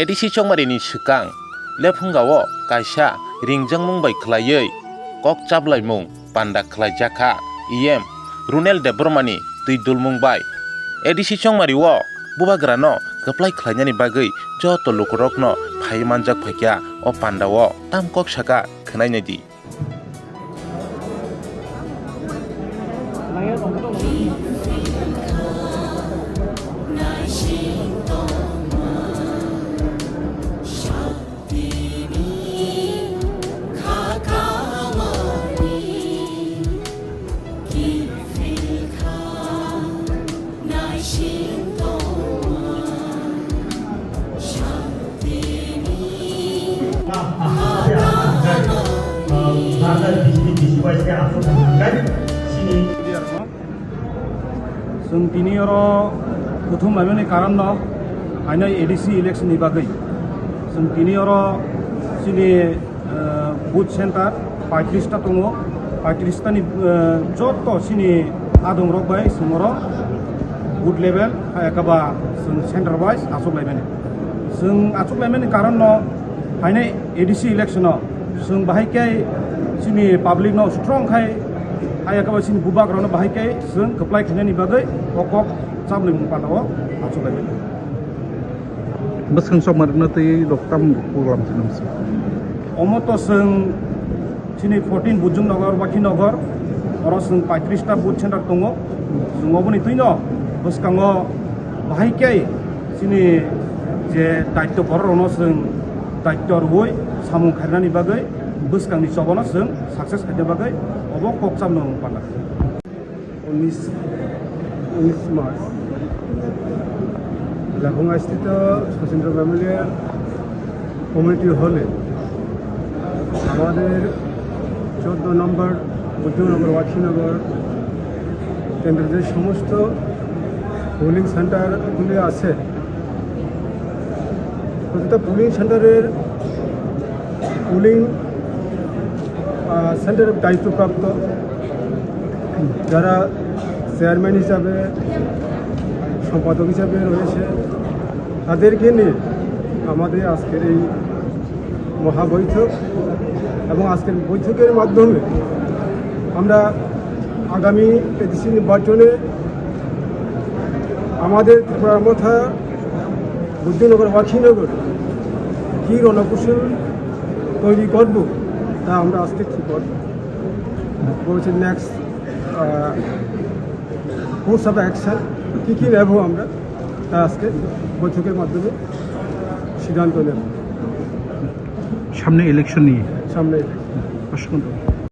ADC चंमारिनि सिगां लेफुंगावो कायसा रिंजों मुंबाय खलायै कक चाबलायमुं panda खलायजाखा इएम रुनेल देबबर्मानि दैदुल मुंबाय ADC चंमारिओ बुबाग्रानो कप्लाय खलायनायनि बागै जत लुकरकनो फाय मानजाक फायख्या अ पान्डाओ ताम कक साका खोनायनायदि जों दिनै प्रथम लाइमोननि कारण आइना एडिसि इलेक्शननि बागै जों दिनै जोंनि बुथ सेन्टार 35टा दङ 35टानि जत सिनि आदम रकबाय जों बुथ लेभेल एकाबा जों सेन्टार वाइज आचकलायमानि जों आचकलायमानि कारण आइना एडिसि इलेक्शनाव जों बाहायखाय जोंनि पाब्लिकनो स्ट्रंखाय आयाकाबा सिनि बुबाग्रानो बाहायखाय जों कप्लाय खायनायनि बागै अकक चाबलायमुं पान्डाओ आचकलायमानि बेसेबां सम आरोना दै दक्टाम प्रग्राम जों अमत जों सिनि 14 बुथजों नगर बाखि नगर जों 35टा बुथ सेन्टार दङ जों अबनि थैनो बसकाङो बाहायखाय सिनि जे दायित्व बरनो जों दायित्व रुय सामुं खायनायनि बागै बसकांनि सबनो जों साक्सेस खायनो बागै अबो कक चाबलायमुं पान्डा 19 मार्च লাফুঙ্গা স্থিত সচিন্দ্র মেমোরিয়াল কমিউনিটি হলে আমাদের 14 নম্বর 12 নম্বর ওয়াকিনগর কেন্দ্রের যে সমস্ত পোলিং সেন্টারগুলি আছে প্রতিটা পোলিং সেন্টারের পোলিং সেন্টারের দায়িত্বপ্রাপ্ত যারা চেয়ারম্যান হিসাবে সম্পাদক হিসাবে রয়েছে তাদেরকে নিয়ে আমাদের আজকের এই মহাবৈঠক এবং আজকের বৈঠকের মাধ্যমে আমরা আগামী এডিসি নির্বাচনে আমাদের ত্রিপুরামথা বুদ্ধিনগর ওয়াকিনগর কী রণকৌশল তৈরি করব তা আমরা আজকে ঠিক করব বলছি নেক্সট কোর্স অফ অ্যাকশন কী নেব আমরা তা আজকে বৈঠকের মাধ্যমে সিদ্ধান্ত নেব সামনে ইলেকশন নিয়ে সামনে অসংখ্য